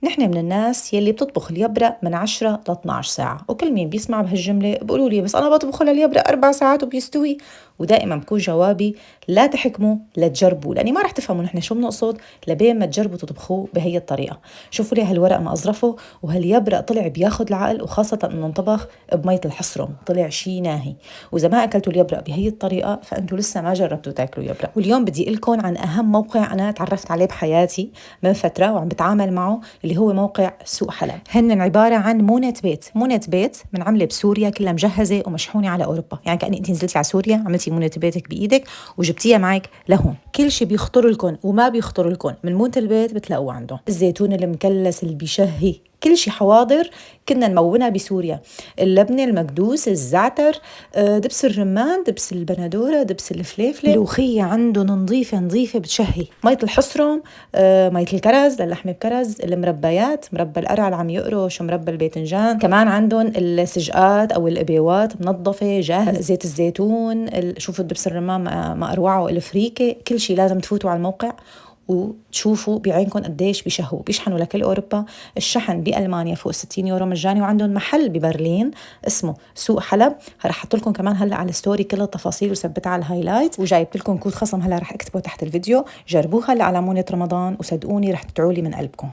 نحن من الناس يلي بتطبخ اليبرق من 10 ل 12 ساعة، وكل مين بيسمع بهالجملة بقولوا لي بس أنا بطبخه لليبرق 4 ساعات وبيستوي. ودائما بكون جوابي لا تحكموا لا تجربوا، لأني ما رح تفهموا نحن شو بنقصد لبين ما تجربوا تطبخوه بهي الطريقة. شوفوا لي هالورق ما أظرفه، وهاليبرق طلع بياخد العقل، وخاصة إنه انطبخ بمية الحصرم طلع شي ناهي. وإذا ما أكلتوا اليبرق بهي الطريقة فأنتوا لسه ما جربتوا تاكلوا يبرق. واليوم بدي أقولكم عن أهم موقع أنا تعرفت عليه بحياتي من فترة وعم بتعامل معه، اللي هو موقع سوق حلب. هن عبارة عن مونة بيت من عملة بسوريا، كلها مجهزة ومشحونة على أوروبا. يعني كأنك أنت نزلتي على سوريا عملتي مونة بيتك بإيدك وجبتيها معك لهون. كل شيء بيخطر لكم وما بيخطر لكم من مونة البيت بتلاقوه عندهم. الزيتون المكلس اللي بيشهي، كل شيء حواضر كنا نمونها بسوريا. اللبنة المكدوس، الزعتر، دبس الرمان، دبس البندورة، دبس الفليفلة. ملوخية عندهم نظيفة بتشهي. مية الحصرم، مية الكرز للحمة بكرز، المربيات، مربى القرع اللي عم يقرش، ومربى الباذنجان. كمان عندهم السجقات أو القبيوات منظفة جاهز. زيت الزيتون، شوفوا دبس الرمان ما أروعه، الفريكة. كل شيء لازم تفوتوا على الموقع وتشوفوا بعينكم قديش بيشهوا. بيشحنوا لكل أوروبا. الشحن بألمانيا فوق 60 يورو مجاني، وعندهم محل ببرلين اسمه سوق حلب. رح أحط لكم كمان هلا على الستوري كل التفاصيل وثبتها على الهايلايت، وجايبت لكم كود خصم هلا رح أكتبه تحت الفيديو. جربوها هلا على مونة رمضان وصدقوني رح تدعوا لي من قلبكم.